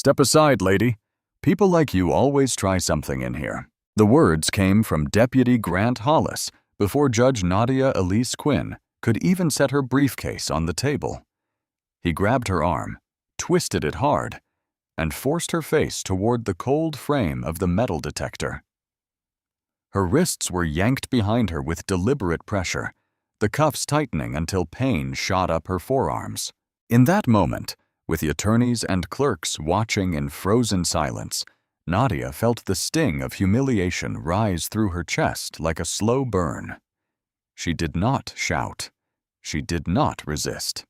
"Step aside, lady. People like you always try something in here." The words came from Deputy Grant Hollis before Judge Nadia Elise Quinn could even set her briefcase on the table. He grabbed her arm, twisted it hard, and forced her face toward the cold frame of the metal detector. Her wrists were yanked behind her with deliberate pressure, the cuffs tightening until pain shot up her forearms. In that moment, with the attorneys and clerks watching in frozen silence, Nadia felt the sting of humiliation rise through her chest like a slow burn. She did not shout. She did not resist.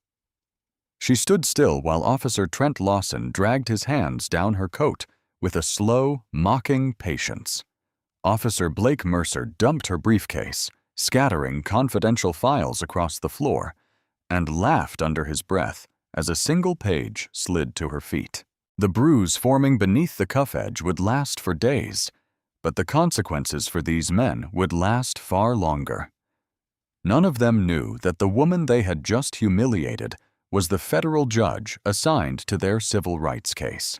She stood still while Officer Trent Lawson dragged his hands down her coat with a slow, mocking patience. Officer Blake Mercer dumped her briefcase, scattering confidential files across the floor, and laughed under his breath as a single page slid to her feet. The bruise forming beneath the cuff edge would last for days, but the consequences for these men would last far longer. None of them knew that the woman they had just humiliated was the federal judge assigned to their civil rights case.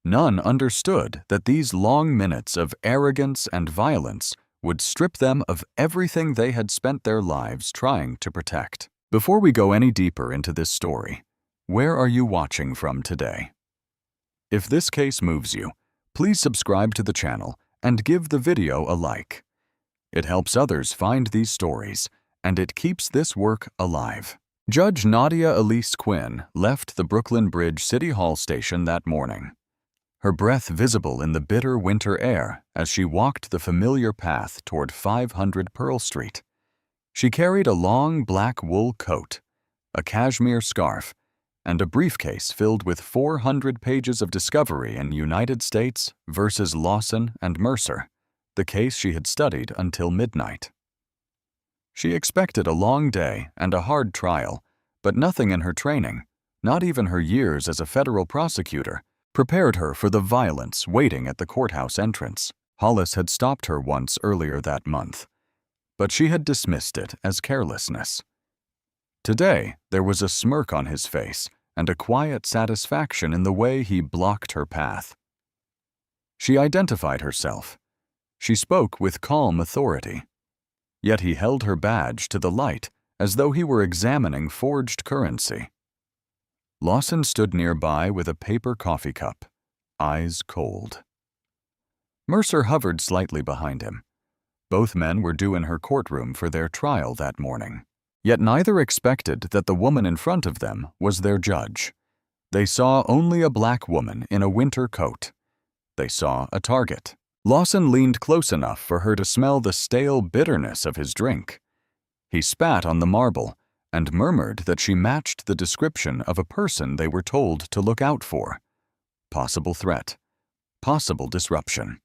None understood that these long minutes of arrogance and violence would strip them of everything they had spent their lives trying to protect. Before we go any deeper into this story, where are you watching from today? If this case moves you, please subscribe to the channel and give the video a like. It helps others find these stories, and it keeps this work alive. Judge Nadia Elise Quinn left the Brooklyn Bridge City Hall station that morning, her breath visible in the bitter winter air as she walked the familiar path toward 500 Pearl Street. She carried a long black wool coat, a cashmere scarf, and a briefcase filled with 400 pages of discovery in United States versus Lawson and Mercer, the case she had studied until midnight. She expected a long day and a hard trial, but nothing in her training, not even her years as a federal prosecutor, prepared her for the violence waiting at the courthouse entrance. Hollis had stopped her once earlier that month, but she had dismissed it as carelessness. Today, there was a smirk on his face and a quiet satisfaction in the way he blocked her path. She identified herself. She spoke with calm authority. Yet he held her badge to the light as though he were examining forged currency. Lawson stood nearby with a paper coffee cup, eyes cold. Mercer hovered slightly behind him. Both men were due in her courtroom for their trial that morning. Yet neither expected that the woman in front of them was their judge. They saw only a black woman in a winter coat. They saw a target. Lawson leaned close enough for her to smell the stale bitterness of his drink. He spat on the marble and murmured that she matched the description of a person they were told to look out for. Possible threat. Possible disruption.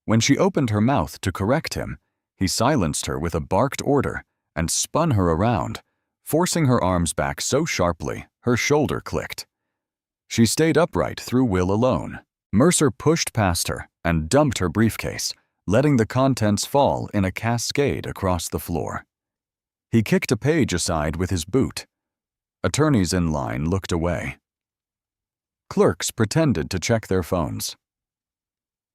When she opened her mouth to correct him, he silenced her with a barked order and spun her around, forcing her arms back so sharply her shoulder clicked. She stayed upright through will alone. Mercer pushed past her and dumped her briefcase, letting the contents fall in a cascade across the floor. He kicked a page aside with his boot. Attorneys in line looked away. Clerks pretended to check their phones.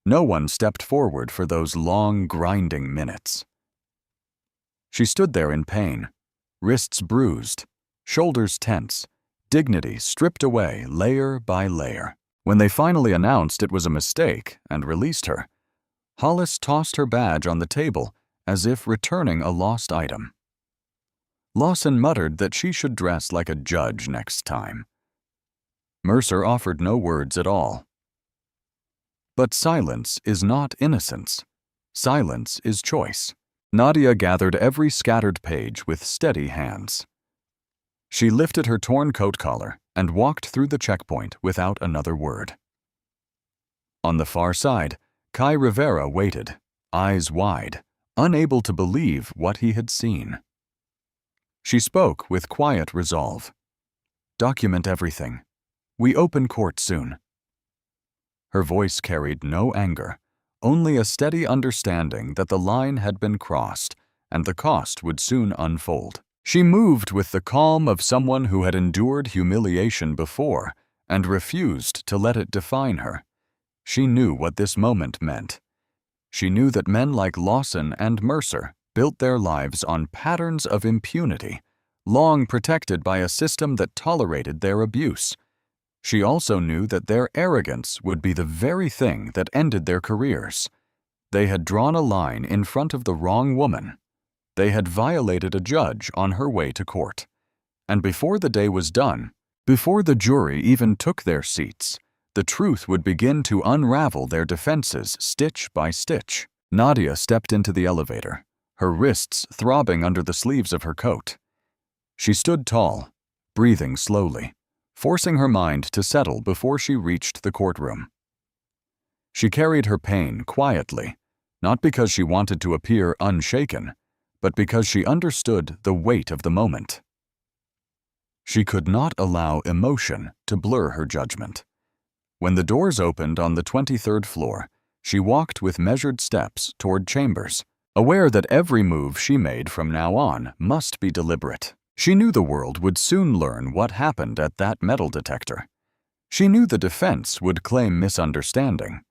No one stepped forward for those long, grinding minutes. She stood there in pain, wrists bruised, shoulders tense, dignity stripped away layer by layer. When they finally announced it was a mistake and released her, Hollis tossed her badge on the table as if returning a lost item. Lawson muttered that she should dress like a judge next time. Mercer offered no words at all. But silence is not innocence. Silence is choice. Nadia gathered every scattered page with steady hands. She lifted her torn coat collar and walked through the checkpoint without another word. On the far side, Kai Rivera waited, eyes wide, unable to believe what he had seen. She spoke with quiet resolve. "Document everything. We open court soon." Her voice carried no anger, only a steady understanding that the line had been crossed and the cost would soon unfold. She moved with the calm of someone who had endured humiliation before and refused to let it define her. She knew what this moment meant. She knew that men like Lawson and Mercer built their lives on patterns of impunity, long protected by a system that tolerated their abuse. She also knew that their arrogance would be the very thing that ended their careers. They had drawn a line in front of the wrong woman. They had violated a judge on her way to court. And before the day was done, before the jury even took their seats, the truth would begin to unravel their defenses stitch by stitch. Nadia stepped into the elevator, her wrists throbbing under the sleeves of her coat. She stood tall, breathing slowly, forcing her mind to settle before she reached the courtroom. She carried her pain quietly, not because she wanted to appear unshaken, but because she understood the weight of the moment. She could not allow emotion to blur her judgment. When the doors opened on the 23rd floor, she walked with measured steps toward chambers, aware that every move she made from now on must be deliberate. She knew the world would soon learn what happened at that metal detector. She knew the defense would claim misunderstanding.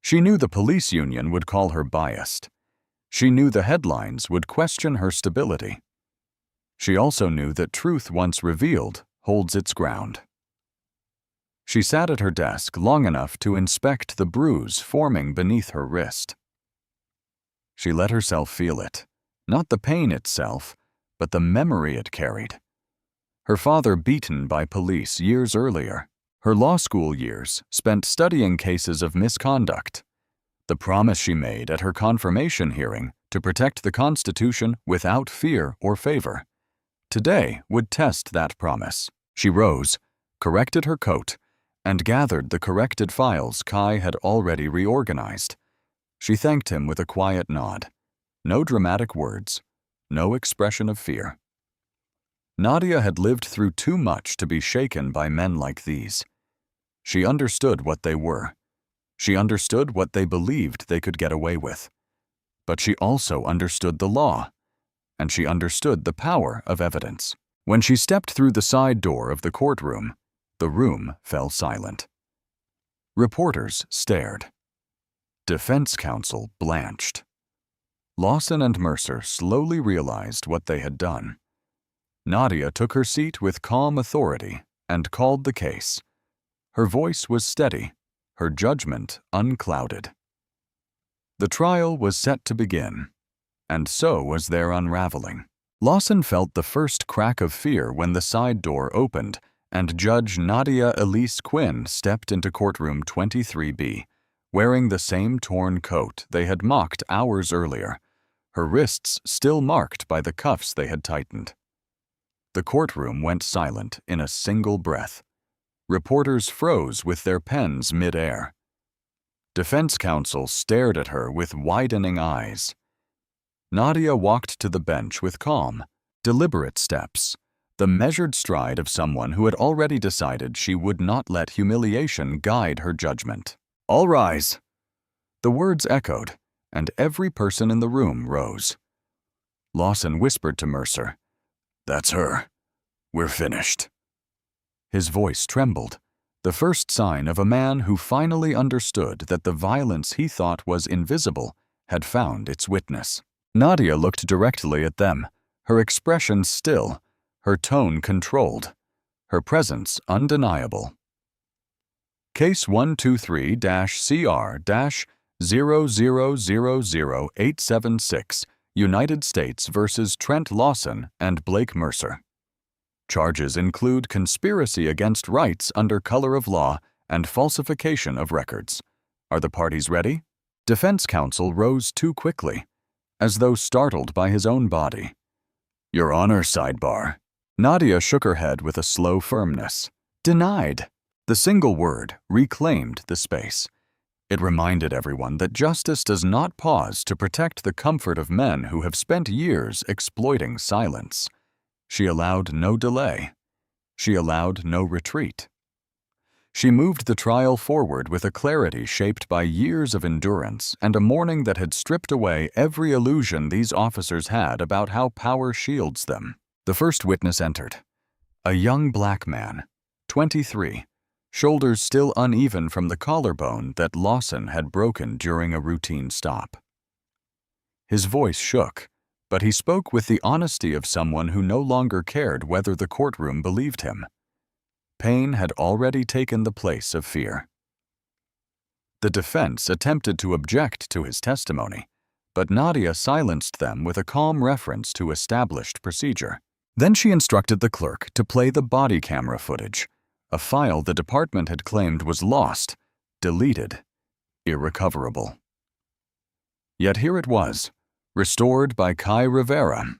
She knew the police union would call her biased. She knew the headlines would question her stability. She also knew that truth once revealed holds its ground. She sat at her desk long enough to inspect the bruise forming beneath her wrist. She let herself feel it, not the pain itself, but the memory it carried. Her father beaten by police years earlier, her law school years spent studying cases of misconduct, the promise she made at her confirmation hearing to protect the Constitution without fear or favor. Today would test that promise. She rose, corrected her coat, and gathered the corrected files Kai had already reorganized. She thanked him with a quiet nod. No dramatic words, no expression of fear. Nadia had lived through too much to be shaken by men like these. She understood what they were. She understood what they believed they could get away with. But she also understood the law, and she understood the power of evidence. When she stepped through the side door of the courtroom, the room fell silent. Reporters stared. Defense counsel blanched. Lawson and Mercer slowly realized what they had done. Nadia took her seat with calm authority and called the case. Her voice was steady, her judgment unclouded. The trial was set to begin, and so was their unraveling. Lawson felt the first crack of fear when the side door opened and Judge Nadia Elise Quinn stepped into courtroom 23B, wearing the same torn coat they had mocked hours earlier, her wrists still marked by the cuffs they had tightened. The courtroom went silent in a single breath. Reporters froze with their pens mid-air. Defense counsel stared at her with widening eyes. Nadia walked to the bench with calm, deliberate steps, the measured stride of someone who had already decided she would not let humiliation guide her judgment. "All rise." The words echoed, and every person in the room rose. Lawson whispered to Mercer, "That's her. We're finished." His voice trembled, the first sign of a man who finally understood that the violence he thought was invisible had found its witness. Nadia looked directly at them, her expression still, her tone controlled, her presence undeniable. Case 123-CR-0000876, United States versus Trent Lawson and Blake Mercer. Charges include conspiracy against rights under color of law and falsification of records. Are the parties ready? Defense counsel rose too quickly, as though startled by his own body. "Your Honor, sidebar." Nadia shook her head with a slow firmness. Denied. The single word reclaimed the space. It reminded everyone that justice does not pause to protect the comfort of men who have spent years exploiting silence. She allowed no delay. She allowed no retreat. She moved the trial forward with a clarity shaped by years of endurance and a morning that had stripped away every illusion these officers had about how power shields them. The first witness entered. A young black man, 23, shoulders still uneven from the collarbone that Lawson had broken during a routine stop. His voice shook, but he spoke with the honesty of someone who no longer cared whether the courtroom believed him. Pain had already taken the place of fear. The defense attempted to object to his testimony, but Nadia silenced them with a calm reference to established procedure. Then she instructed the clerk to play the body camera footage, a file the department had claimed was lost, deleted, irrecoverable. Yet here it was, restored by Kai Rivera,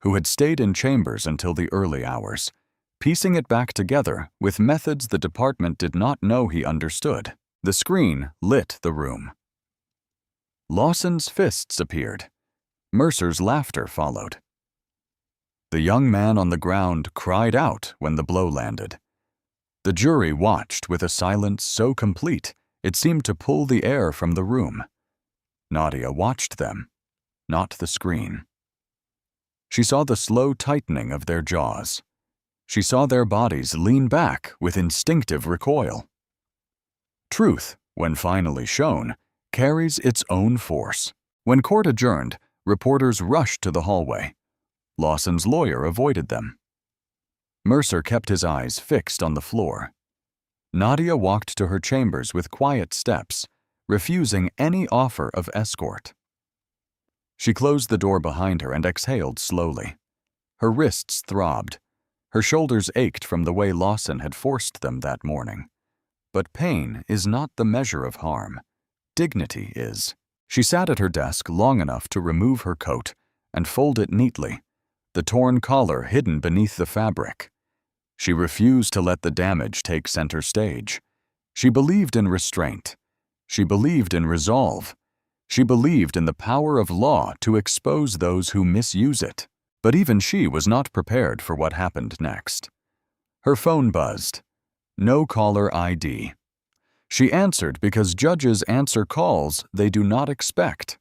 who had stayed in chambers until the early hours, piecing it back together with methods the department did not know he understood. The screen lit the room. Lawson's fists appeared. Mercer's laughter followed. The young man on the ground cried out when the blow landed. The jury watched with a silence so complete it seemed to pull the air from the room. Nadia watched them, not the screen. She saw the slow tightening of their jaws. She saw their bodies lean back with instinctive recoil. Truth, when finally shown, carries its own force. When court adjourned, reporters rushed to the hallway. Lawson's lawyer avoided them. Mercer kept his eyes fixed on the floor. Nadia walked to her chambers with quiet steps, refusing any offer of escort. She closed the door behind her and exhaled slowly. Her wrists throbbed. Her shoulders ached from the way Lawson had forced them that morning. But pain is not the measure of harm. Dignity is. She sat at her desk long enough to remove her coat and fold it neatly, the torn collar hidden beneath the fabric. She refused to let the damage take center stage. She believed in restraint. She believed in resolve. She believed in the power of law to expose those who misuse it. But even she was not prepared for what happened next. Her phone buzzed. No caller ID. She answered because judges answer calls they do not expect.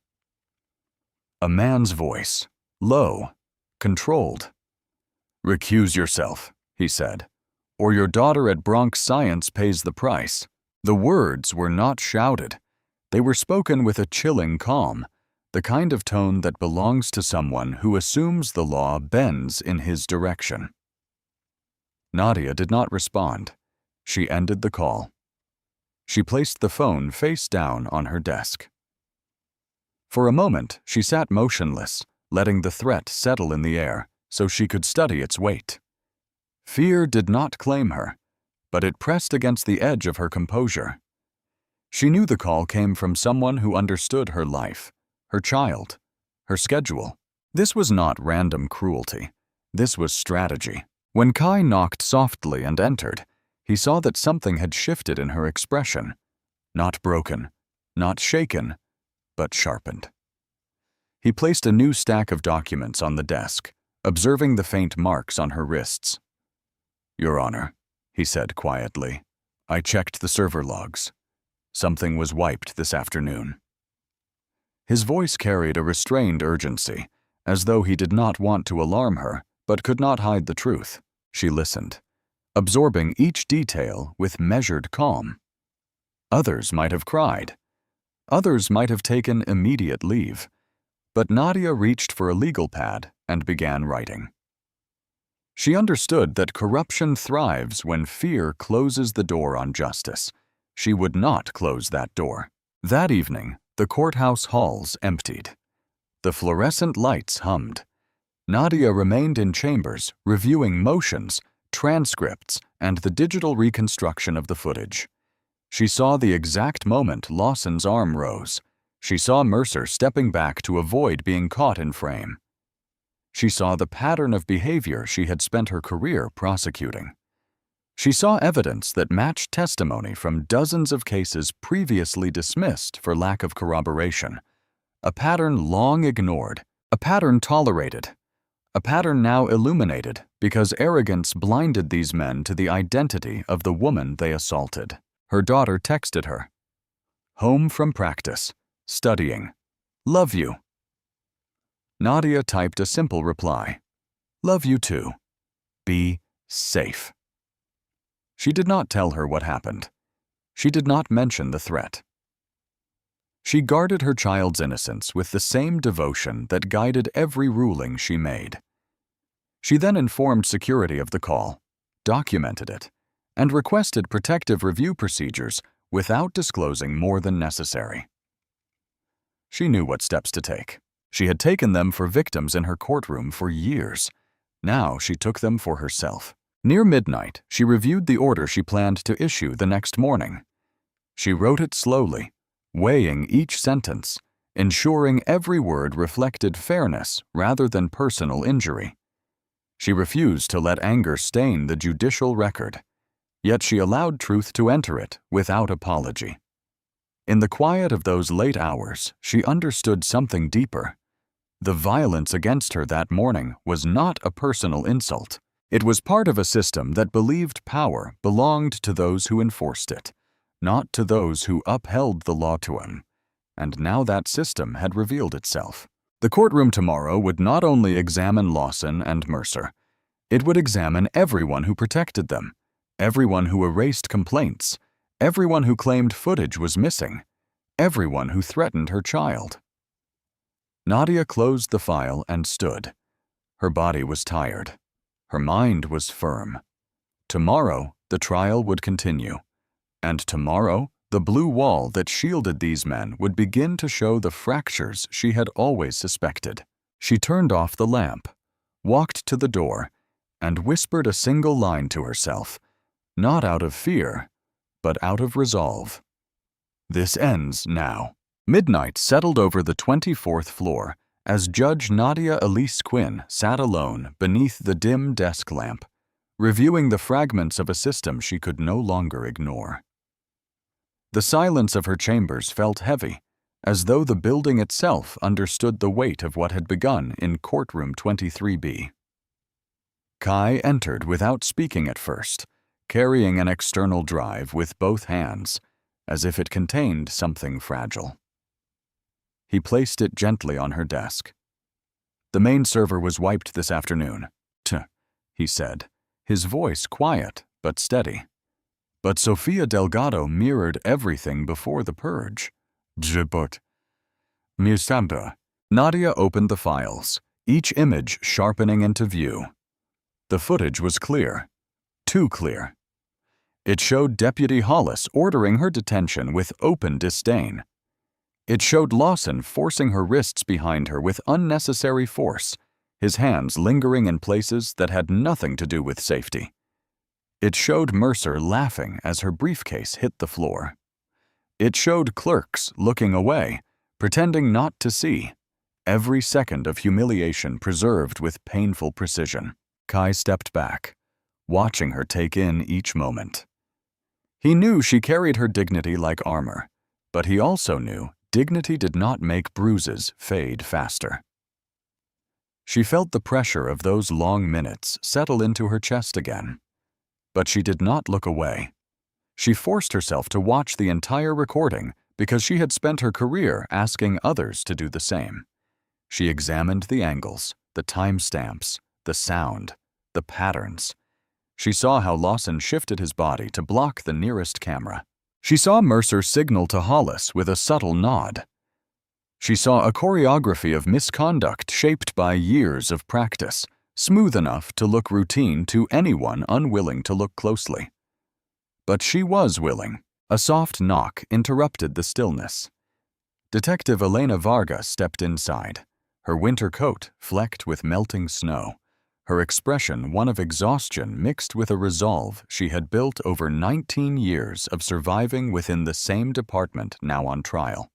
A man's voice, low, controlled. "Recuse yourself," he said, "or your daughter at Bronx Science pays the price." The words were not shouted. They were spoken with a chilling calm, the kind of tone that belongs to someone who assumes the law bends in his direction. Nadia did not respond. She ended the call. She placed the phone face down on her desk. For a moment, she sat motionless, letting the threat settle in the air so she could study its weight. Fear did not claim her, but it pressed against the edge of her composure. She knew the call came from someone who understood her life, her child, her schedule. This was not random cruelty. This was strategy. When Kai knocked softly and entered, he saw that something had shifted in her expression. Not broken, not shaken, but sharpened. He placed a new stack of documents on the desk, observing the faint marks on her wrists. "Your Honor," he said quietly, "I checked the server logs. Something was wiped this afternoon." His voice carried a restrained urgency, as though he did not want to alarm her, but could not hide the truth. She listened, absorbing each detail with measured calm. Others might have cried. Others might have taken immediate leave. But Nadia reached for a legal pad and began writing. She understood that corruption thrives when fear closes the door on justice. She would not close that door. That evening, the courthouse halls emptied. The fluorescent lights hummed. Nadia remained in chambers, reviewing motions, transcripts, and the digital reconstruction of the footage. She saw the exact moment Lawson's arm rose. She saw Mercer stepping back to avoid being caught in frame. She saw the pattern of behavior she had spent her career prosecuting. She saw evidence that matched testimony from dozens of cases previously dismissed for lack of corroboration. A pattern long ignored, a pattern tolerated, a pattern now illuminated because arrogance blinded these men to the identity of the woman they assaulted. Her daughter texted her, "Home from practice, studying, love you." Nadia typed a simple reply, "Love you too. Be safe." She did not tell her what happened. She did not mention the threat. She guarded her child's innocence with the same devotion that guided every ruling she made. She then informed security of the call, documented it, and requested protective review procedures without disclosing more than necessary. She knew what steps to take. She had taken them for victims in her courtroom for years. Now she took them for herself. Near midnight, she reviewed the order she planned to issue the next morning. She wrote it slowly, weighing each sentence, ensuring every word reflected fairness rather than personal injury. She refused to let anger stain the judicial record, yet she allowed truth to enter it without apology. In the quiet of those late hours, she understood something deeper. The violence against her that morning was not a personal insult. It was part of a system that believed power belonged to those who enforced it, not to those who upheld the law to them. And now that system had revealed itself. The courtroom tomorrow would not only examine Lawson and Mercer, it would examine everyone who protected them, everyone who erased complaints, everyone who claimed footage was missing, everyone who threatened her child. Nadia closed the file and stood. Her body was tired. Her mind was firm. Tomorrow, the trial would continue. And tomorrow, the blue wall that shielded these men would begin to show the fractures she had always suspected. She turned off the lamp, walked to the door, and whispered a single line to herself, not out of fear, but out of resolve. This ends now. Midnight settled over the 24th floor as Judge Nadia Elise Quinn sat alone beneath the dim desk lamp, reviewing the fragments of a system she could no longer ignore. The silence of her chambers felt heavy, as though the building itself understood the weight of what had begun in courtroom 23B. Kai entered without speaking at first, carrying an external drive with both hands, as if it contained something fragile. He placed it gently on her desk. The main server was wiped this afternoon. Tch, he said, his voice quiet but steady. But Sofia Delgado mirrored everything before the purge. But Musamba. Nadia opened the files, each image sharpening into view. The footage was clear. Too clear. It showed Deputy Hollis ordering her detention with open disdain. It showed Lawson forcing her wrists behind her with unnecessary force, his hands lingering in places that had nothing to do with safety. It showed Mercer laughing as her briefcase hit the floor. It showed clerks looking away, pretending not to see, every second of humiliation preserved with painful precision. Kai stepped back, watching her take in each moment. He knew she carried her dignity like armor, but he also knew dignity did not make bruises fade faster. She felt the pressure of those long minutes settle into her chest again. But she did not look away. She forced herself to watch the entire recording because she had spent her career asking others to do the same. She examined the angles, the timestamps, the sound, the patterns. She saw how Lawson shifted his body to block the nearest camera. She saw Mercer signal to Hollis with a subtle nod. She saw a choreography of misconduct shaped by years of practice, smooth enough to look routine to anyone unwilling to look closely. But she was willing. A soft knock interrupted the stillness. Detective Elena Vargas stepped inside, her winter coat flecked with melting snow, her expression one of exhaustion mixed with a resolve she had built over 19 years of surviving within the same department now on trial.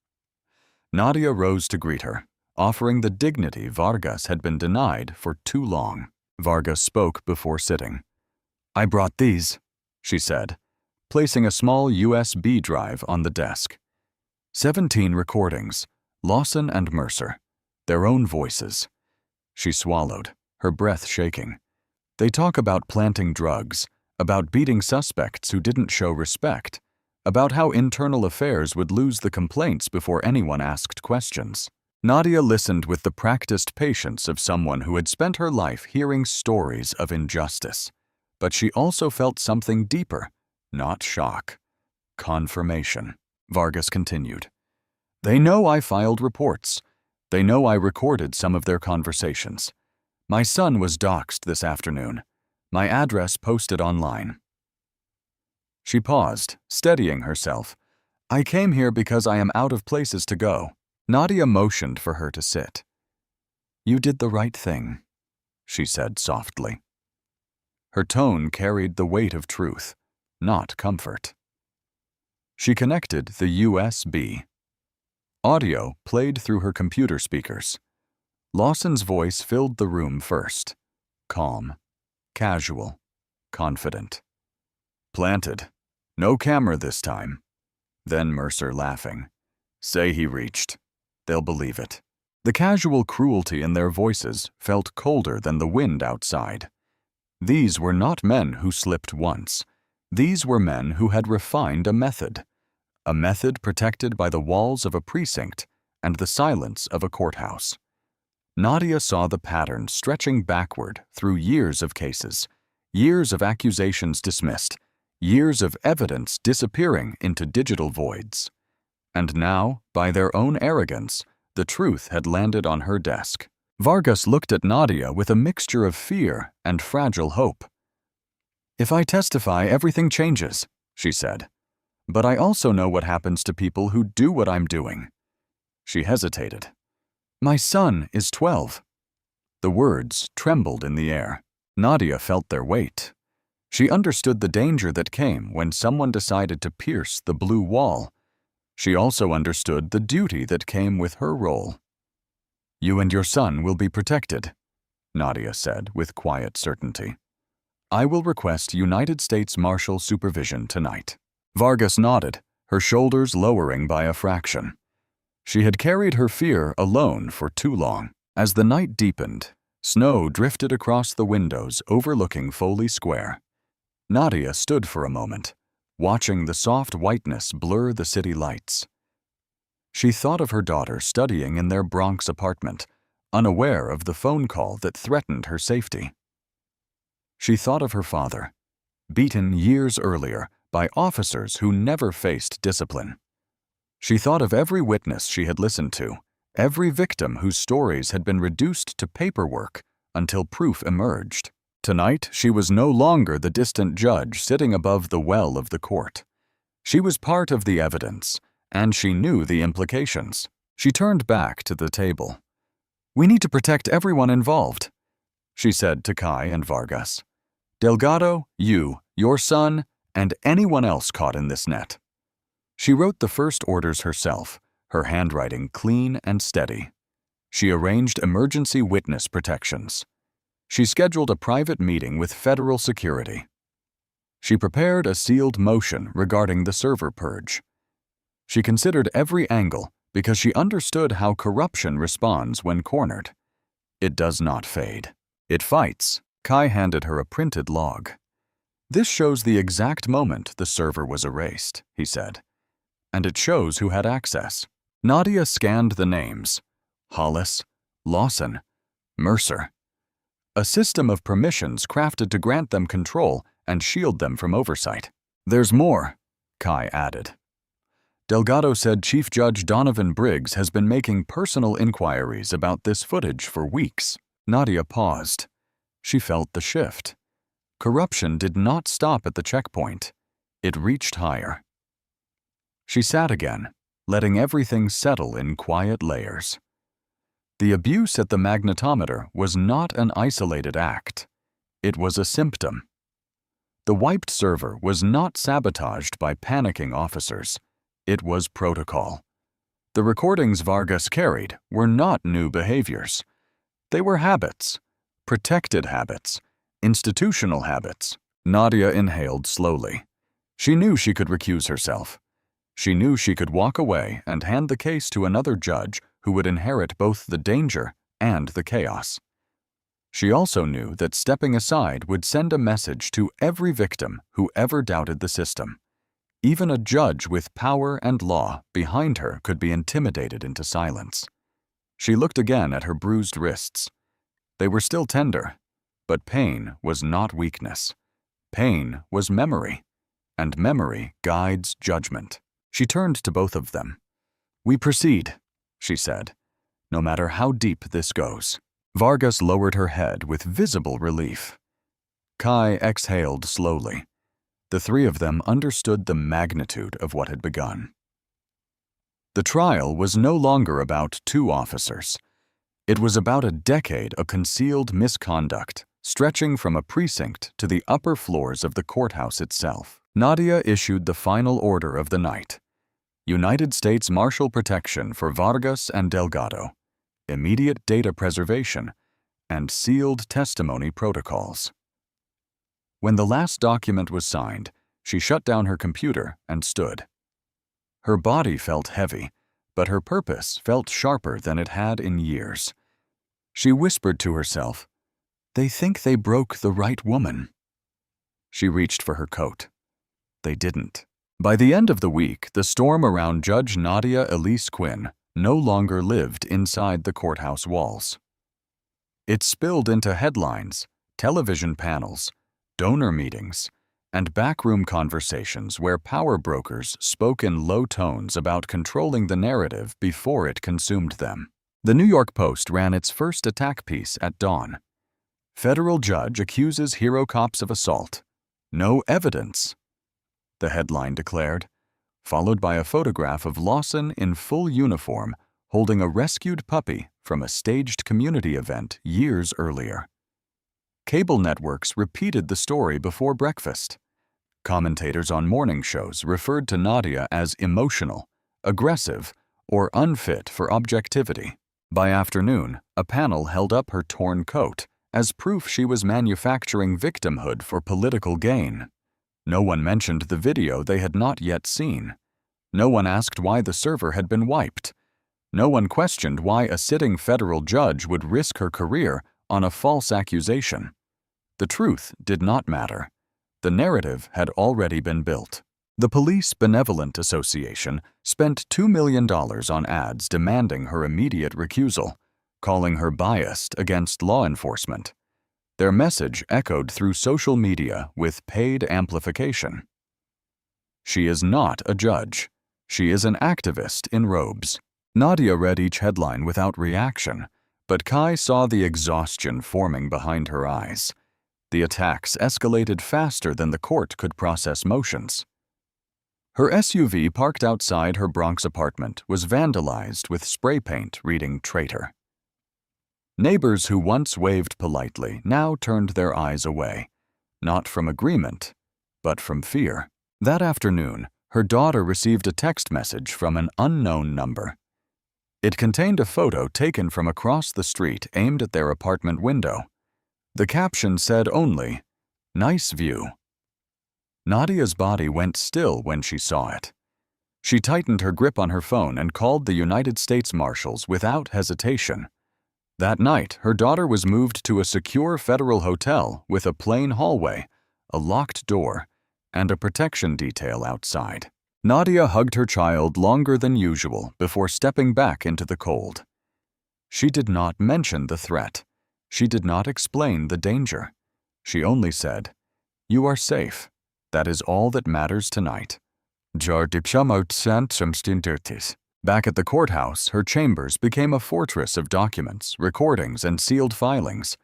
Nadia rose to greet her, offering the dignity Vargas had been denied for too long. Vargas spoke before sitting. "I brought these," she said, placing a small USB drive on the desk. 17 recordings, Lawson and Mercer, their own voices. She swallowed, her breath shaking. They talk about planting drugs, about beating suspects who didn't show respect, about how internal affairs would lose the complaints before anyone asked questions. Nadia listened with the practiced patience of someone who had spent her life hearing stories of injustice. But she also felt something deeper, not shock. Confirmation. Vargas continued. They know I filed reports. They know I recorded some of their conversations. My son was doxxed this afternoon. My address posted online. She paused, steadying herself. I came here because I am out of places to go. Nadia motioned for her to sit. You did the right thing, she said softly. Her tone carried the weight of truth, not comfort. She connected the USB. Audio played through her computer speakers. Lawson's voice filled the room first. Calm, casual, confident. Planted. No camera this time. Then Mercer laughing. Say he reached. They'll believe it. The casual cruelty in their voices felt colder than the wind outside. These were not men who slipped once. These were men who had refined a method protected by the walls of a precinct and the silence of a courthouse. Nadia saw the pattern stretching backward through years of cases, years of accusations dismissed, years of evidence disappearing into digital voids. And now, by their own arrogance, the truth had landed on her desk. Vargas looked at Nadia with a mixture of fear and fragile hope. If I testify, everything changes, she said. But I also know what happens to people who do what I'm doing. She hesitated. My son is 12. The words trembled in the air. Nadia felt their weight. She understood the danger that came when someone decided to pierce the blue wall. She also understood the duty that came with her role. You and your son will be protected, Nadia said with quiet certainty. I will request United States Marshal supervision tonight. Vargas nodded, her shoulders lowering by a fraction. She had carried her fear alone for too long. As the night deepened, snow drifted across the windows overlooking Foley Square. Nadia stood for a moment, watching the soft whiteness blur the city lights. She thought of her daughter studying in their Bronx apartment, unaware of the phone call that threatened her safety. She thought of her father, beaten years earlier by officers who never faced discipline. She thought of every witness she had listened to, every victim whose stories had been reduced to paperwork until proof emerged. Tonight, she was no longer the distant judge sitting above the well of the court. She was part of the evidence, and she knew the implications. She turned back to the table. We need to protect everyone involved, she said to Kai and Vargas. Delgado, you, your son, and anyone else caught in this net. She wrote the first orders herself, her handwriting clean and steady. She arranged emergency witness protections. She scheduled a private meeting with federal security. She prepared a sealed motion regarding the server purge. She considered every angle because she understood how corruption responds when cornered. It does not fade. It fights. Kai handed her a printed log. This shows the exact moment the server was erased, he said. And it shows who had access. Nadia scanned the names. Hollis, Lawson, Mercer. A system of permissions crafted to grant them control and shield them from oversight. There's more, Kai added. Delgado said Chief Judge Donovan Briggs has been making personal inquiries about this footage for weeks. Nadia paused. She felt the shift. Corruption did not stop at the checkpoint. It reached higher. She sat again, letting everything settle in quiet layers. The abuse at the magnetometer was not an isolated act. It was a symptom. The wiped server was not sabotaged by panicking officers. It was protocol. The recordings Vargas carried were not new behaviors. They were habits, protected habits, institutional habits. Nadia inhaled slowly. She knew she could recuse herself. She knew she could walk away and hand the case to another judge who would inherit both the danger and the chaos. She also knew that stepping aside would send a message to every victim who ever doubted the system. Even a judge with power and law behind her could be intimidated into silence. She looked again at her bruised wrists. They were still tender, but pain was not weakness. Pain was memory, and memory guides judgment. She turned to both of them. "We proceed," she said, "no matter how deep this goes." Vargas lowered her head with visible relief. Kai exhaled slowly. The three of them understood the magnitude of what had begun. The trial was no longer about two officers. It was about a decade of concealed misconduct, stretching from a precinct to the upper floors of the courthouse itself. Nadia issued the final order of the night: United States Marshal Protection for Vargas and Delgado, immediate data preservation, and sealed testimony protocols. When the last document was signed, she shut down her computer and stood. Her body felt heavy, but her purpose felt sharper than it had in years. She whispered to herself, "They think they broke the right woman." She reached for her coat. They didn't. By the end of the week, the storm around Judge Nadia Elise Quinn no longer lived inside the courthouse walls. It spilled into headlines, television panels, donor meetings, and backroom conversations where power brokers spoke in low tones about controlling the narrative before it consumed them. The New York Post ran its first attack piece at dawn. "Federal judge accuses hero cops of assault. No evidence," the headline declared, followed by a photograph of Lawson in full uniform holding a rescued puppy from a staged community event years earlier. Cable networks repeated the story before breakfast. Commentators on morning shows referred to Nadia as emotional, aggressive, or unfit for objectivity. By afternoon, a panel held up her torn coat as proof she was manufacturing victimhood for political gain. No one mentioned the video they had not yet seen. No one asked why the server had been wiped. No one questioned why a sitting federal judge would risk her career on a false accusation. The truth did not matter. The narrative had already been built. The Police Benevolent Association spent $2 million on ads demanding her immediate recusal, calling her biased against law enforcement. Their message echoed through social media with paid amplification. "She is not a judge. She is an activist in robes." Nadia read each headline without reaction, but Kai saw the exhaustion forming behind her eyes. The attacks escalated faster than the court could process motions. Her SUV parked outside her Bronx apartment was vandalized with spray paint reading "traitor." Neighbors who once waved politely now turned their eyes away, not from agreement, but from fear. That afternoon, her daughter received a text message from an unknown number. It contained a photo taken from across the street aimed at their apartment window. The caption said only, "Nice view." Nadia's body went still when she saw it. She tightened her grip on her phone and called the United States Marshals without hesitation. That night, her daughter was moved to a secure federal hotel with a plain hallway, a locked door, and a protection detail outside. Nadia hugged her child longer than usual before stepping back into the cold. She did not mention the threat. She did not explain the danger. She only said, "You are safe. That is all that matters tonight." Back at the courthouse, her chambers became a fortress of documents, recordings, and sealed filings.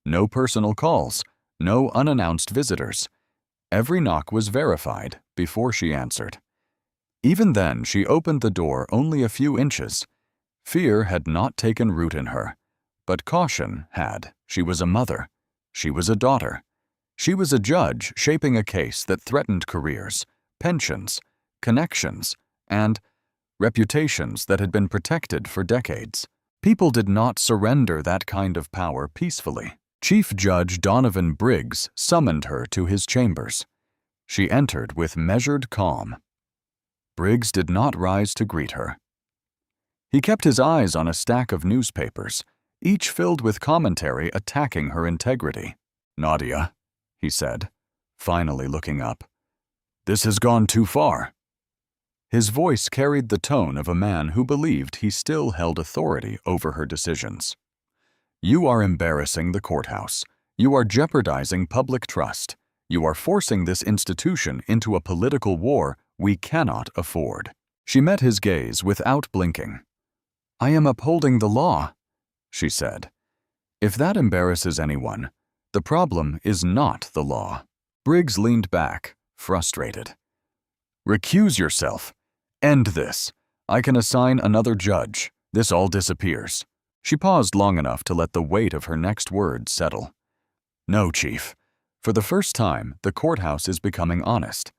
No personal calls, no unannounced visitors. Every knock was verified before she answered. Even then, she opened the door only a few inches. Fear had not taken root in her, but caution had. She was a mother. She was a daughter. She was a judge shaping a case that threatened careers, pensions, connections, and reputations that had been protected for decades. People did not surrender that kind of power peacefully. Chief Judge Donovan Briggs summoned her to his chambers. She entered with measured calm. Briggs did not rise to greet her. He kept his eyes on a stack of newspapers, each filled with commentary attacking her integrity. "Nadia," he said, finally looking up, "this has gone too far." His voice carried the tone of a man who believed he still held authority over her decisions. "You are embarrassing the courthouse. You are jeopardizing public trust. You are forcing this institution into a political war we cannot afford." She met his gaze without blinking. "I am upholding the law," she said. "If that embarrasses anyone, the problem is not the law." Briggs leaned back, frustrated. "Recuse yourself. End this. I can assign another judge. This all disappears." She paused long enough to let the weight of her next words settle. "No, Chief. For the first time, the courthouse is becoming honest.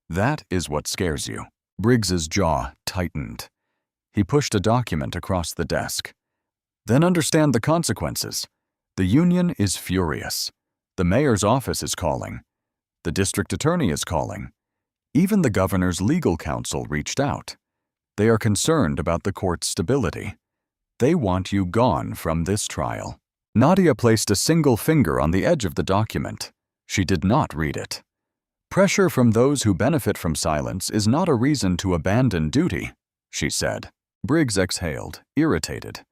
That is what scares you." Briggs's jaw tightened. He pushed a document across the desk. "Then understand the consequences. The union is furious. The mayor's office is calling. The district attorney is calling. Even the governor's legal counsel reached out. They are concerned about the court's stability. They want you gone from this trial." Nadia placed a single finger on the edge of the document. She did not read it. "Pressure from those who benefit from silence is not a reason to abandon duty," she said. Briggs exhaled, irritated.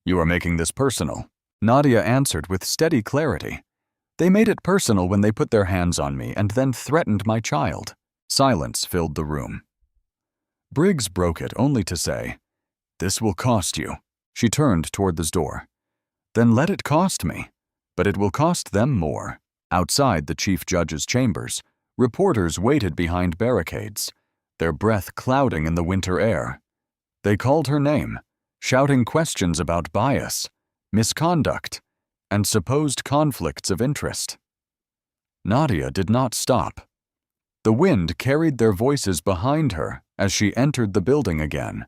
"You are making this personal." Nadia answered with steady clarity. "They made it personal when they put their hands on me and then threatened my child." Silence filled the room. Briggs broke it only to say, "This will cost you." She turned toward the door. "Then let it cost me, but it will cost them more." Outside the chief judge's chambers, reporters waited behind barricades, their breath clouding in the winter air. They called her name, shouting questions about bias, misconduct, and supposed conflicts of interest. Nadia did not stop. The wind carried their voices behind her as she entered the building again,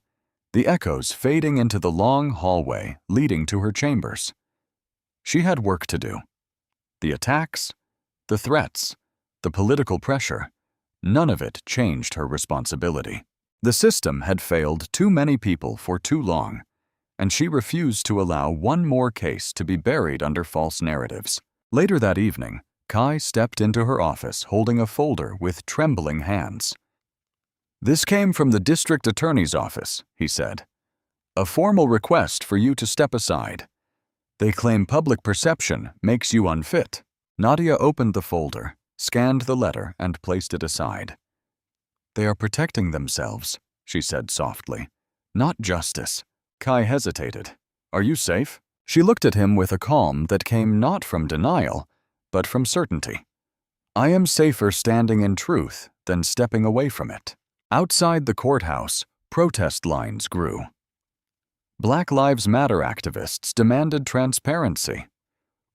the echoes fading into the long hallway leading to her chambers. She had work to do. The attacks, the threats, the political pressure, none of it changed her responsibility. The system had failed too many people for too long, and she refused to allow one more case to be buried under false narratives. Later that evening, Kai stepped into her office holding a folder with trembling hands. "This came from the district attorney's office," he said. "A formal request for you to step aside. They claim public perception makes you unfit." Nadia opened the folder, scanned the letter, and placed it aside. "They are protecting themselves," she said softly. "Not justice." Kai hesitated. "Are you safe?" She looked at him with a calm that came not from denial, but from certainty. "I am safer standing in truth than stepping away from it." Outside the courthouse, protest lines grew. Black Lives Matter activists demanded transparency.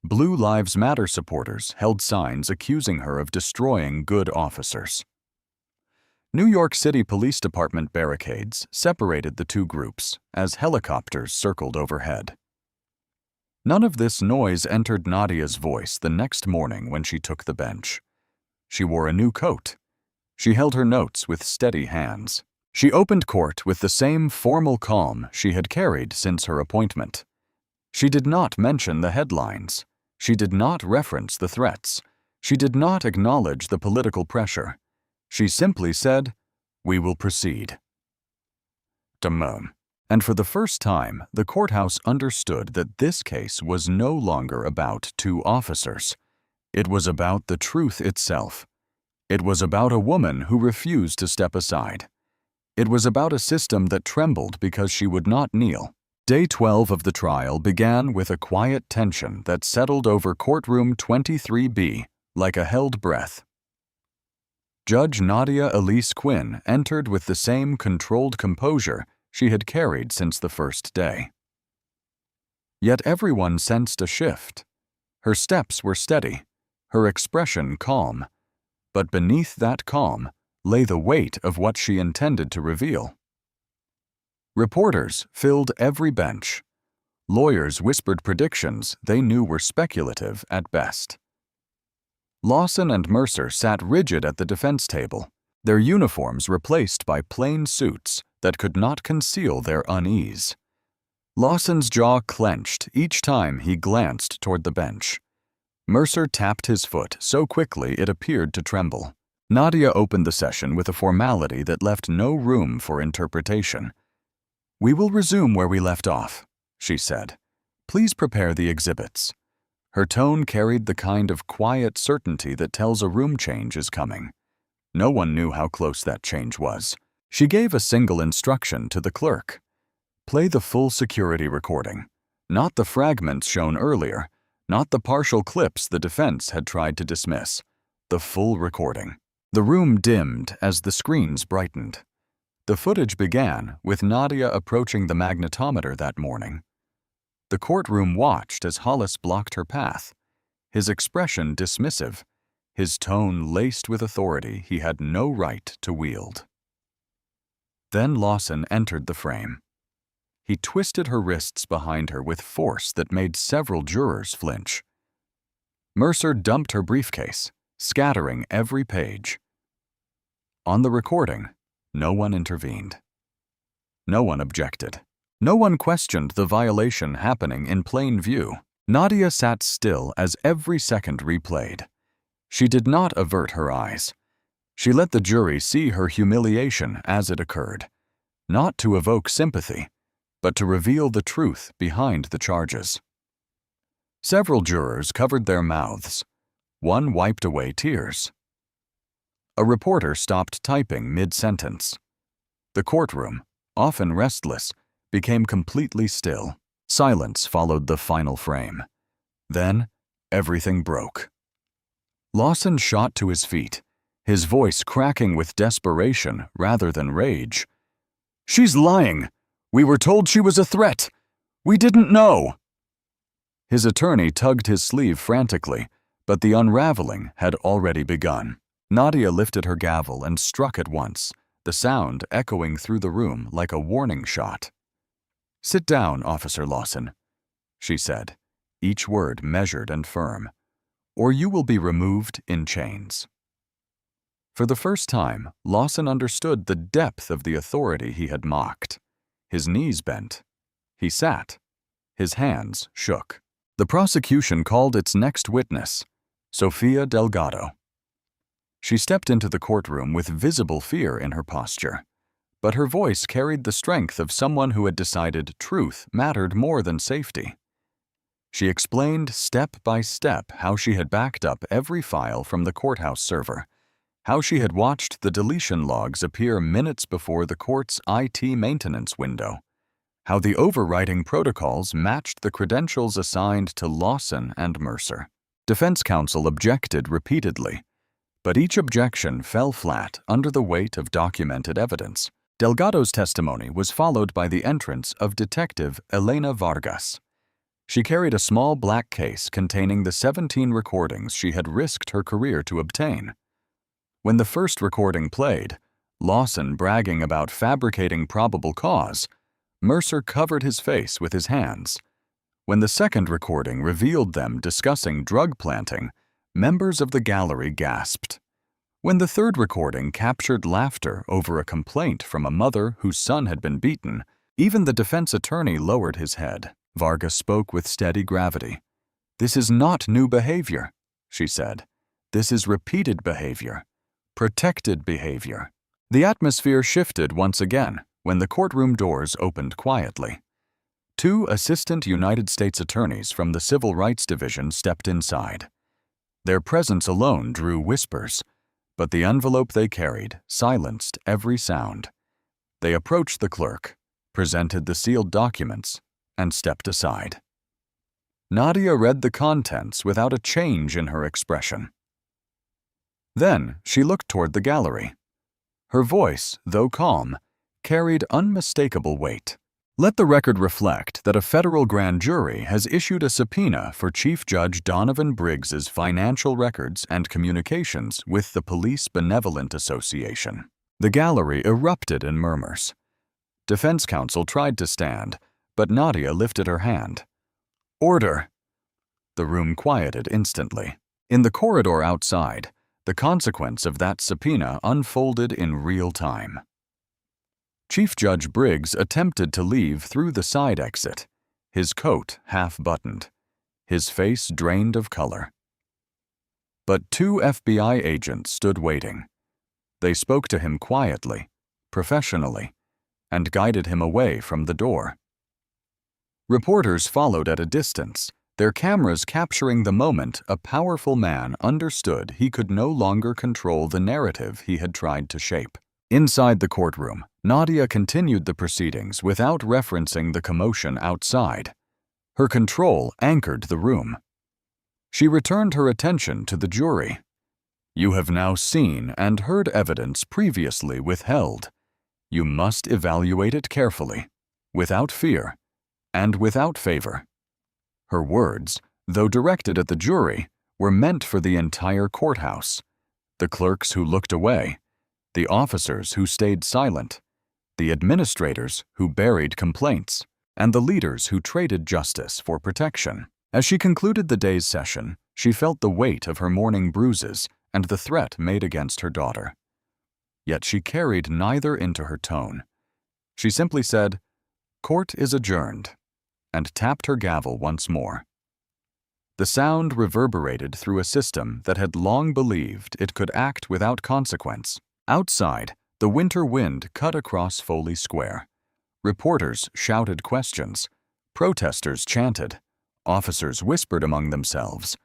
Blue Lives Matter supporters held signs accusing her of destroying good officers. New York City Police Department barricades separated the two groups as helicopters circled overhead. None of this noise entered Nadia's voice the next morning when she took the bench. She wore a new coat. She held her notes with steady hands. She opened court with the same formal calm she had carried since her appointment. She did not mention the headlines. She did not reference the threats. She did not acknowledge the political pressure. She simply said, "We will proceed." And for the first time, the courthouse understood that this case was no longer about two officers. It was about the truth itself. It was about a woman who refused to step aside. It was about a system that trembled because she would not kneel. Day 12 of the trial began with a quiet tension that settled over courtroom 23B like a held breath. Judge Nadia Elise Quinn entered with the same controlled composure she had carried since the first day. Yet everyone sensed a shift. Her steps were steady, her expression calm, but beneath that calm lay the weight of what she intended to reveal. Reporters filled every bench. Lawyers whispered predictions they knew were speculative at best. Lawson and Mercer sat rigid at the defense table, their uniforms replaced by plain suits that could not conceal their unease. Lawson's jaw clenched each time he glanced toward the bench. Mercer tapped his foot so quickly it appeared to tremble. Nadia opened the session with a formality that left no room for interpretation. "We will resume where we left off," she said. "Please prepare the exhibits." Her tone carried the kind of quiet certainty that tells a room change is coming. No one knew how close that change was. She gave a single instruction to the clerk. Play the full security recording, not the fragments shown earlier, not the partial clips the defense had tried to dismiss. The full recording. The room dimmed as the screens brightened. The footage began with Nadia approaching the magnetometer that morning. The courtroom watched as Hollis blocked her path, his expression dismissive, his tone laced with authority he had no right to wield. Then Lawson entered the frame. He twisted her wrists behind her with force that made several jurors flinch. Mercer dumped her briefcase, scattering every page. On the recording, no one intervened. No one objected. No one questioned the violation happening in plain view. Nadia sat still as every second replayed. She did not avert her eyes. She let the jury see her humiliation as it occurred, not to evoke sympathy, but to reveal the truth behind the charges. Several jurors covered their mouths. One wiped away tears. A reporter stopped typing mid-sentence. The courtroom, often restless, became completely still. Silence followed the final frame. Then, everything broke. Lawson shot to his feet, his voice cracking with desperation rather than rage. "She's lying! We were told she was a threat! We didn't know!" His attorney tugged his sleeve frantically, but the unraveling had already begun. Nadia lifted her gavel and struck at once, the sound echoing through the room like a warning shot. "Sit down, Officer Lawson," she said, each word measured and firm, "or you will be removed in chains." For the first time, Lawson understood the depth of the authority he had mocked. His knees bent. He sat. His hands shook. The prosecution called its next witness, Sofia Delgado. She stepped into the courtroom with visible fear in her posture, but her voice carried the strength of someone who had decided truth mattered more than safety. She explained step by step how she had backed up every file from the courthouse server, how she had watched the deletion logs appear minutes before the court's IT maintenance window, how the overwriting protocols matched the credentials assigned to Lawson and Mercer. Defense counsel objected repeatedly, but each objection fell flat under the weight of documented evidence. Delgado's testimony was followed by the entrance of Detective Elena Vargas. She carried a small black case containing the 17 recordings she had risked her career to obtain. When the first recording played, Lawson bragging about fabricating probable cause, Mercer covered his face with his hands. When the second recording revealed them discussing drug planting, members of the gallery gasped. When the third recording captured laughter over a complaint from a mother whose son had been beaten, even the defense attorney lowered his head. Vargas spoke with steady gravity. "This is not new behavior," she said. "This is repeated behavior. Protected behavior." The atmosphere shifted once again when the courtroom doors opened quietly. Two assistant United States attorneys from the Civil Rights Division stepped inside. Their presence alone drew whispers, but the envelope they carried silenced every sound. They approached the clerk, presented the sealed documents, and stepped aside. Nadia read the contents without a change in her expression. Then she looked toward the gallery. Her voice, though calm, carried unmistakable weight. Let the record reflect that a federal grand jury has issued a subpoena for Chief Judge Donovan Briggs's financial records and communications with the Police Benevolent Association. The gallery erupted in murmurs. Defense counsel tried to stand, but Nadia lifted her hand. "Order!" The room quieted instantly. In the corridor outside, the consequence of that subpoena unfolded in real time. Chief Judge Briggs attempted to leave through the side exit, his coat half-buttoned, his face drained of color. But two FBI agents stood waiting. They spoke to him quietly, professionally, and guided him away from the door. Reporters followed at a distance, their cameras capturing the moment a powerful man understood he could no longer control the narrative he had tried to shape. Inside the courtroom, Nadia continued the proceedings without referencing the commotion outside. Her control anchored the room. She returned her attention to the jury. You have now seen and heard evidence previously withheld. You must evaluate it carefully, without fear, and without favor. Her words, though directed at the jury, were meant for the entire courthouse. The clerks who looked away, the officers who stayed silent, the administrators who buried complaints, and the leaders who traded justice for protection. As she concluded the day's session, she felt the weight of her morning bruises and the threat made against her daughter. Yet she carried neither into her tone. She simply said, "Court is adjourned," and tapped her gavel once more. The sound reverberated through a system that had long believed it could act without consequence. Outside, the winter wind cut across Foley Square. Reporters shouted questions. Protesters chanted. Officers whispered among themselves.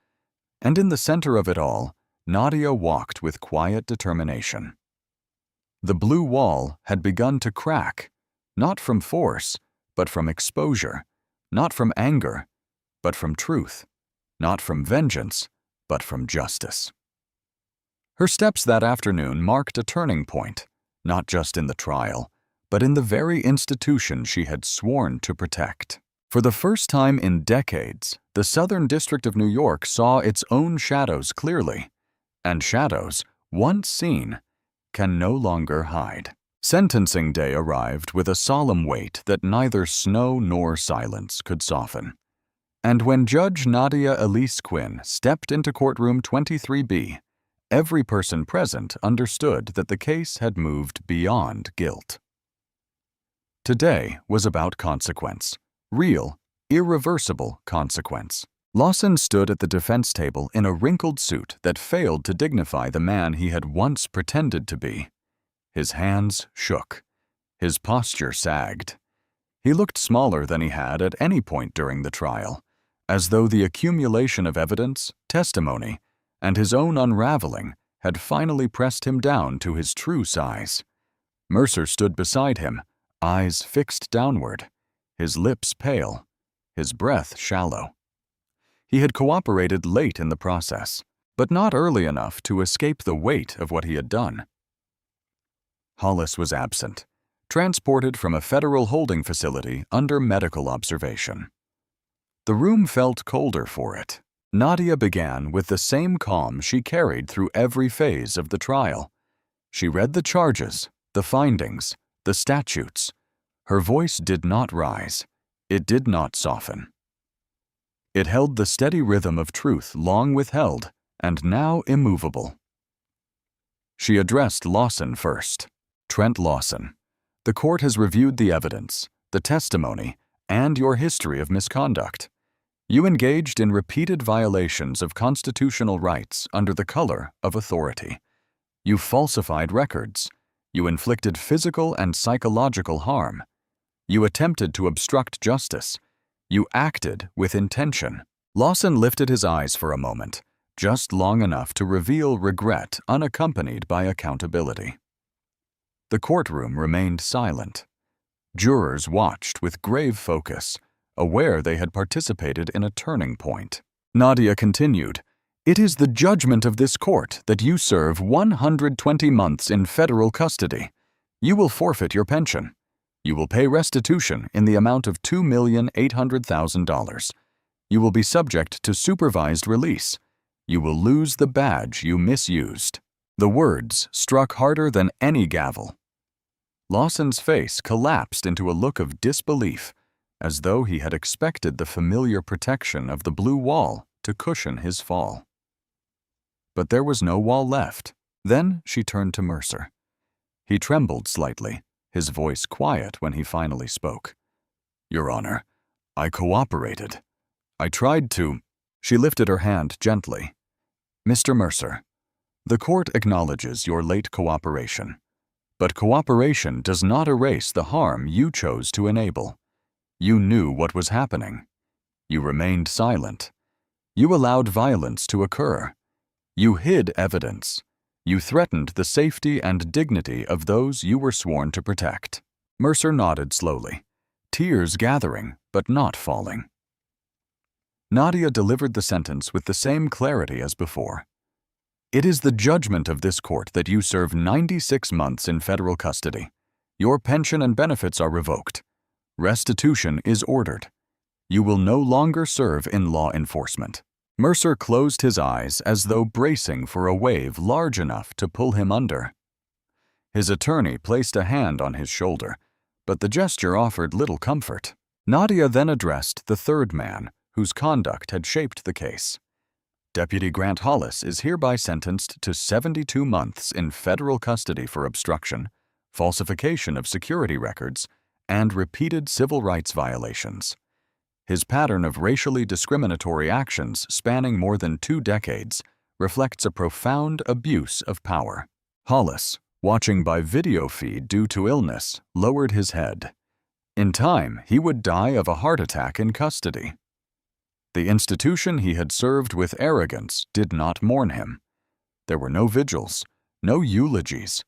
And in the center of it all, Nadia walked with quiet determination. The blue wall had begun to crack, not from force, but from exposure, not from anger, but from truth, not from vengeance, but from justice. Her steps that afternoon marked a turning point, not just in the trial, but in the very institution she had sworn to protect. For the first time in decades, the Southern District of New York saw its own shadows clearly, and shadows, once seen, can no longer hide. Sentencing day arrived with a solemn weight that neither snow nor silence could soften. And when Judge Nadia Elise Quinn stepped into courtroom 23B, every person present understood that the case had moved beyond guilt. Today was about consequence. Real, irreversible consequence. Lawson stood at the defense table in a wrinkled suit that failed to dignify the man he had once pretended to be. His hands shook. His posture sagged. He looked smaller than he had at any point during the trial, as though the accumulation of evidence, testimony, and his own unraveling had finally pressed him down to his true size. Mercer stood beside him, eyes fixed downward, his lips pale, his breath shallow. He had cooperated late in the process, but not early enough to escape the weight of what he had done. Hollis was absent, transported from a federal holding facility under medical observation. The room felt colder for it. Nadia began with the same calm she carried through every phase of the trial. She read the charges, the findings, the statutes. Her voice did not rise. It did not soften. It held the steady rhythm of truth long withheld and now immovable. She addressed Lawson first. Trent Lawson, the court has reviewed the evidence, the testimony, and your history of misconduct. You engaged in repeated violations of constitutional rights under the color of authority. You falsified records. You inflicted physical and psychological harm. You attempted to obstruct justice. You acted with intention. Lawson lifted his eyes for a moment, just long enough to reveal regret unaccompanied by accountability. The courtroom remained silent. Jurors watched with grave focus, aware they had participated in a turning point. Nadia continued, "It is the judgment of this court that you serve 120 months in federal custody. You will forfeit your pension. You will pay restitution in the amount of $2,800,000. You will be subject to supervised release. You will lose the badge you misused." The words struck harder than any gavel. Lawson's face collapsed into a look of disbelief, as though he had expected the familiar protection of the blue wall to cushion his fall. But there was no wall left. Then she turned to Mercer. He trembled slightly, his voice quiet when he finally spoke. "Your Honor, I cooperated. I tried to—" She lifted her hand gently. "Mr. Mercer, the court acknowledges your late cooperation. But cooperation does not erase the harm you chose to enable. You knew what was happening. You remained silent. You allowed violence to occur. You hid evidence. You threatened the safety and dignity of those you were sworn to protect. Mercer nodded slowly, tears gathering but not falling. Nadia delivered the sentence with the same clarity as before. It is the judgment of this court that you serve 96 months in federal custody. Your pension and benefits are revoked. Restitution is ordered. You will no longer serve in law enforcement. Mercer closed his eyes as though bracing for a wave large enough to pull him under. His attorney placed a hand on his shoulder, but the gesture offered little comfort. Nadia then addressed the third man, whose conduct had shaped the case. Deputy Grant Hollis is hereby sentenced to 72 months in federal custody for obstruction, falsification of security records, and repeated civil rights violations. His pattern of racially discriminatory actions spanning more than 2 decades reflects a profound abuse of power. Hollis, watching by video feed due to illness, lowered his head. In time, he would die of a heart attack in custody. The institution he had served with arrogance did not mourn him. There were no vigils, no eulogies,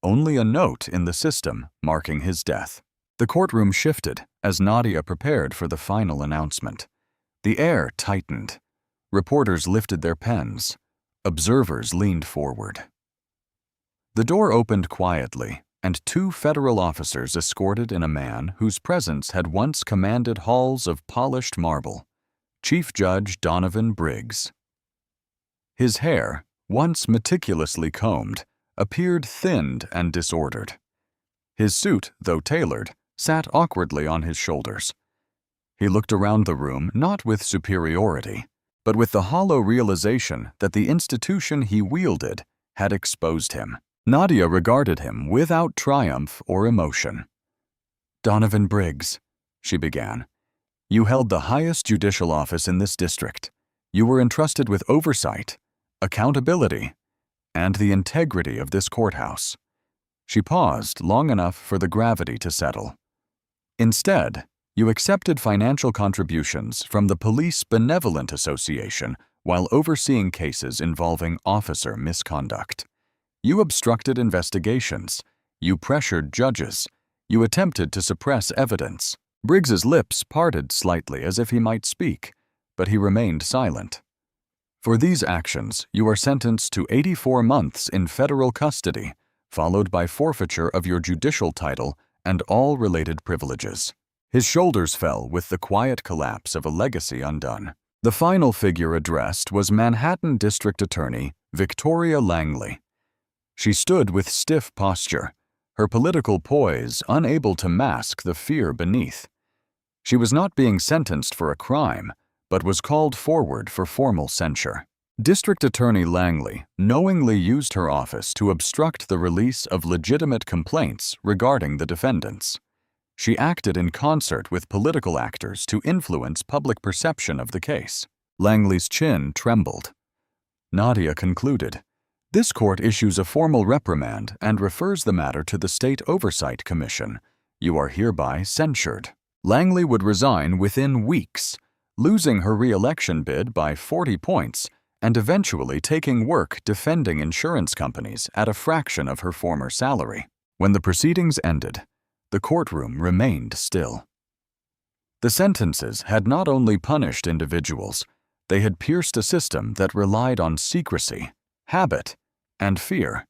only a note in the system marking his death. The courtroom shifted as Nadia prepared for the final announcement. The air tightened. Reporters lifted their pens. Observers leaned forward. The door opened quietly, and 2 federal officers escorted in a man whose presence had once commanded halls of polished marble. Chief Judge Donovan Briggs. His hair, once meticulously combed, appeared thinned and disordered. His suit, though tailored, sat awkwardly on his shoulders. He looked around the room not with superiority, but with the hollow realization that the institution he wielded had exposed him. Nadia regarded him without triumph or emotion. "Donovan Briggs," she began. "You held the highest judicial office in this district. You were entrusted with oversight, accountability, and the integrity of this courthouse." She paused long enough for the gravity to settle. "Instead, you accepted financial contributions from the Police Benevolent Association while overseeing cases involving officer misconduct. You obstructed investigations. You pressured judges. You attempted to suppress evidence." Briggs's lips parted slightly as if he might speak, but he remained silent. "For these actions, you are sentenced to 84 months in federal custody, followed by forfeiture of your judicial title and all related privileges." His shoulders fell with the quiet collapse of a legacy undone. The final figure addressed was Manhattan District Attorney Victoria Langley. She stood with stiff posture, her political poise unable to mask the fear beneath. She was not being sentenced for a crime, but was called forward for formal censure. District Attorney Langley knowingly used her office to obstruct the release of legitimate complaints regarding the defendants. She acted in concert with political actors to influence public perception of the case. Langley's chin trembled. Nadia concluded, "This court issues a formal reprimand and refers the matter to the State Oversight Commission. You are hereby censured." Langley would resign within weeks, losing her re-election bid by 40 points and eventually taking work defending insurance companies at a fraction of her former salary. When the proceedings ended, the courtroom remained still. The sentences had not only punished individuals, they had pierced a system that relied on secrecy, habit, and fear.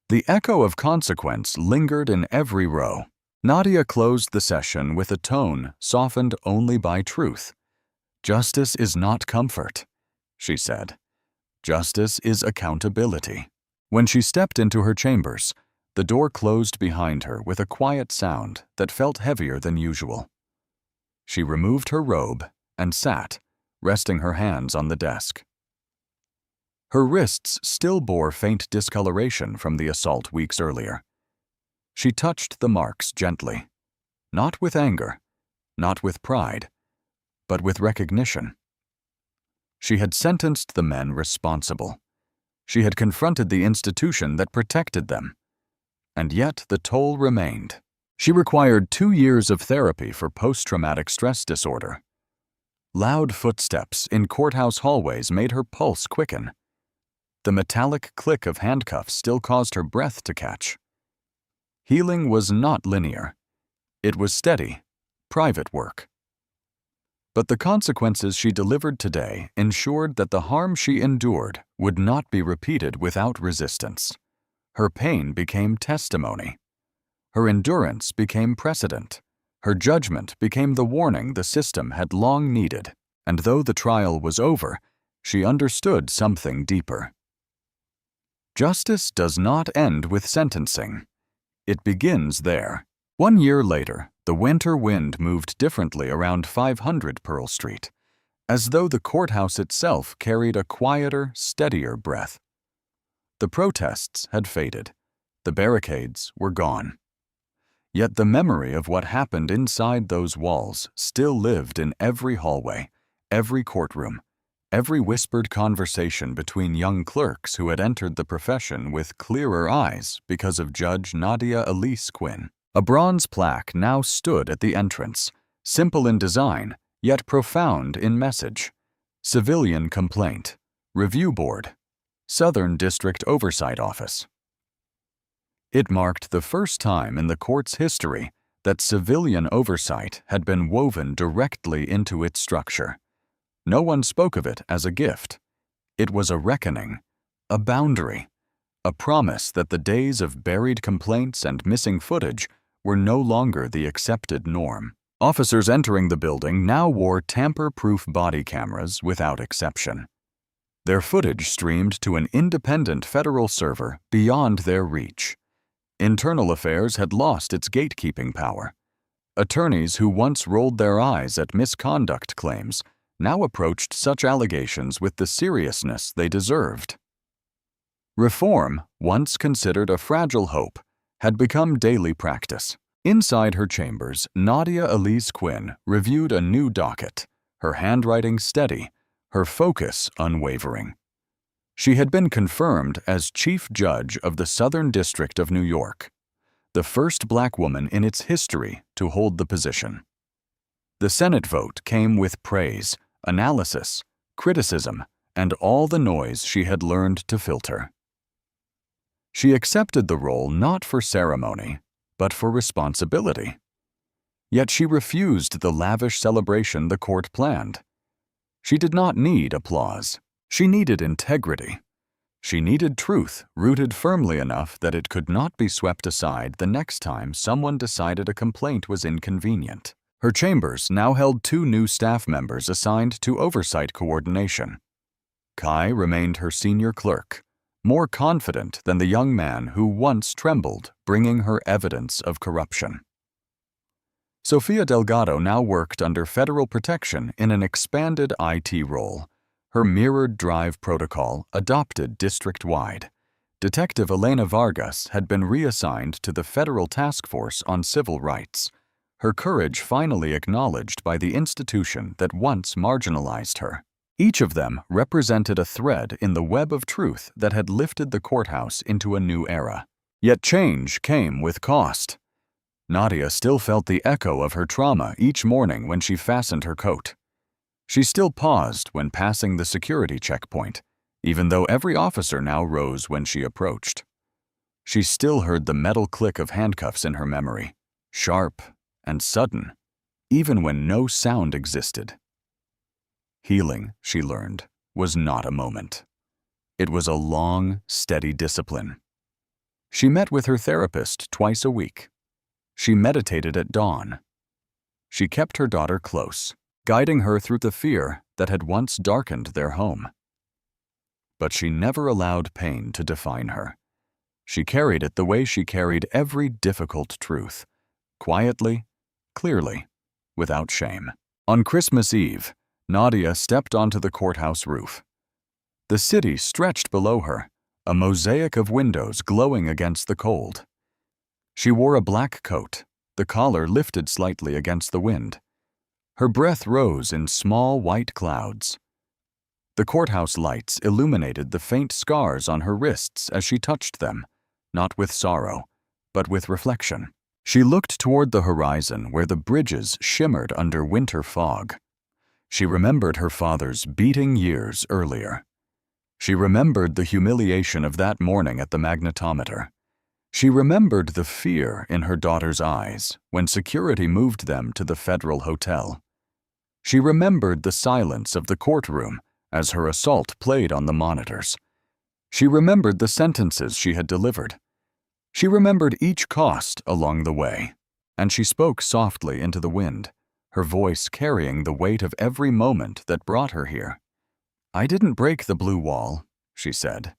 The echo of consequence lingered in every row. Nadia closed the session with a tone softened only by truth. "Justice is not comfort," she said. "Justice is accountability." When she stepped into her chambers, the door closed behind her with a quiet sound that felt heavier than usual. She removed her robe and sat, resting her hands on the desk. Her wrists still bore faint discoloration from the assault weeks earlier. She touched the marks gently, not with anger, not with pride, but with recognition. She had sentenced the men responsible. She had confronted the institution that protected them. And yet the toll remained. She required 2 years of therapy for post-traumatic stress disorder. Loud footsteps in courthouse hallways made her pulse quicken. The metallic click of handcuffs still caused her breath to catch. Healing was not linear. It was steady, private work. But the consequences she delivered today ensured that the harm she endured would not be repeated without resistance. Her pain became testimony. Her endurance became precedent. Her judgment became the warning the system had long needed. And though the trial was over, she understood something deeper. Justice does not end with sentencing. It begins there. 1 year later, the winter wind moved differently around 500 Pearl Street, as though the courthouse itself carried a quieter, steadier breath. The protests had faded. The barricades were gone. Yet the memory of what happened inside those walls still lived in every hallway, every courtroom, every whispered conversation between young clerks who had entered the profession with clearer eyes because of Judge Nadia Elise Quinn. A bronze plaque now stood at the entrance, simple in design, yet profound in message. Civilian Complaint, Review Board, Southern District Oversight Office. It marked the first time in the court's history that civilian oversight had been woven directly into its structure. No one spoke of it as a gift. It was a reckoning, a boundary, a promise that the days of buried complaints and missing footage were no longer the accepted norm. Officers entering the building now wore tamper-proof body cameras without exception. Their footage streamed to an independent federal server beyond their reach. Internal Affairs had lost its gatekeeping power. Attorneys who once rolled their eyes at misconduct claims now approached such allegations with the seriousness they deserved. Reform, once considered a fragile hope, had become daily practice. Inside her chambers, Nadia Elise Quinn reviewed a new docket, her handwriting steady, her focus unwavering. She had been confirmed as Chief Judge of the Southern District of New York, the first Black woman in its history to hold the position. The Senate vote came with praise, analysis, criticism, and all the noise she had learned to filter. She accepted the role not for ceremony, but for responsibility. Yet she refused the lavish celebration the court planned. She did not need applause. She needed integrity. She needed truth rooted firmly enough that it could not be swept aside the next time someone decided a complaint was inconvenient. Her chambers now held 2 new staff members assigned to oversight coordination. Kai remained her senior clerk, more confident than the young man who once trembled bringing her evidence of corruption. Sofia Delgado now worked under federal protection in an expanded IT role, her mirrored drive protocol adopted district-wide. Detective Elena Vargas had been reassigned to the Federal Task Force on Civil Rights, her courage finally acknowledged by the institution that once marginalized her. Each of them represented a thread in the web of truth that had lifted the courthouse into a new era. Yet change came with cost. Nadia still felt the echo of her trauma each morning when she fastened her coat. She still paused when passing the security checkpoint, even though every officer now rose when she approached. She still heard the metal click of handcuffs in her memory, sharp and sudden, even when no sound existed. Healing, she learned, was not a moment. It was a long, steady discipline. She met with her therapist twice a week. She meditated at dawn. She kept her daughter close, guiding her through the fear that had once darkened their home. But she never allowed pain to define her. She carried it the way she carried every difficult truth, quietly, clearly, without shame. On Christmas Eve, Nadia stepped onto the courthouse roof. The city stretched below her, a mosaic of windows glowing against the cold. She wore a black coat, the collar lifted slightly against the wind. Her breath rose in small white clouds. The courthouse lights illuminated the faint scars on her wrists as she touched them, not with sorrow, but with reflection. She looked toward the horizon where the bridges shimmered under winter fog. She remembered her father's beating years earlier. She remembered the humiliation of that morning at the magnetometer. She remembered the fear in her daughter's eyes when security moved them to the federal hotel. She remembered the silence of the courtroom as her assault played on the monitors. She remembered the sentences she had delivered. She remembered each cost along the way, and she spoke softly into the wind, her voice carrying the weight of every moment that brought her here. "I didn't break the blue wall," she said.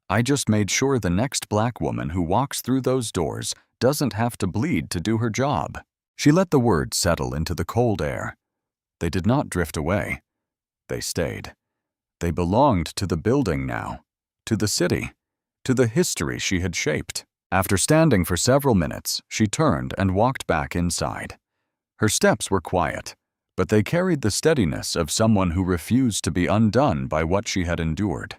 "I just made sure the next black woman who walks through those doors doesn't have to bleed to do her job." She let the words settle into the cold air. They did not drift away. They stayed. They belonged to the building now, to the city, to the history she had shaped. After standing for several minutes, she turned and walked back inside. Her steps were quiet, but they carried the steadiness of someone who refused to be undone by what she had endured.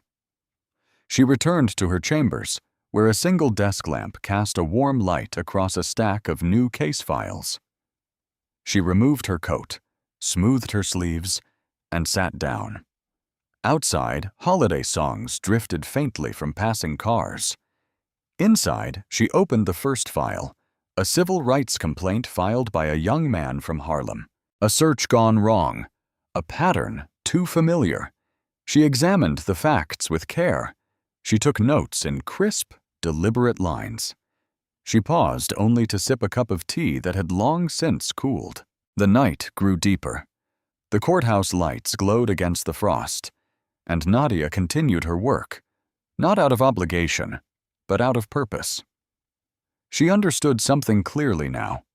She returned to her chambers, where a single desk lamp cast a warm light across a stack of new case files. She removed her coat, smoothed her sleeves, and sat down. Outside, holiday songs drifted faintly from passing cars. Inside, she opened the first file, a civil rights complaint filed by a young man from Harlem. A search gone wrong, a pattern too familiar. She examined the facts with care. She took notes in crisp, deliberate lines. She paused only to sip a cup of tea that had long since cooled. The night grew deeper. The courthouse lights glowed against the frost, and Nadia continued her work, not out of obligation, but out of purpose. She understood something clearly now.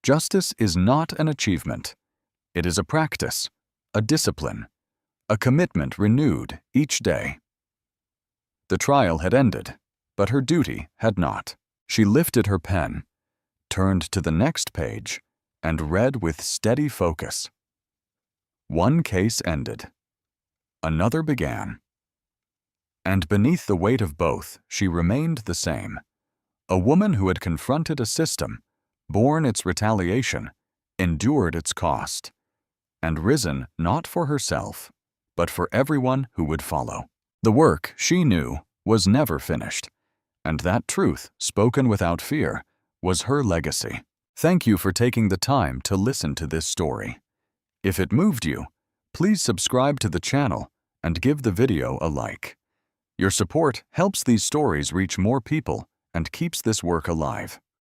Justice is not an achievement. It is a practice, a discipline, a commitment renewed each day. The trial had ended, but her duty had not. She lifted her pen, turned to the next page, and read with steady focus. One case ended. Another began. And beneath the weight of both, she remained the same. A woman who had confronted a system, borne its retaliation, endured its cost, and risen not for herself, but for everyone who would follow. The work, she knew, was never finished, and that truth, spoken without fear, was her legacy. Thank you for taking the time to listen to this story. If it moved you, please subscribe to the channel and give the video a like. Your support helps these stories reach more people and keeps this work alive.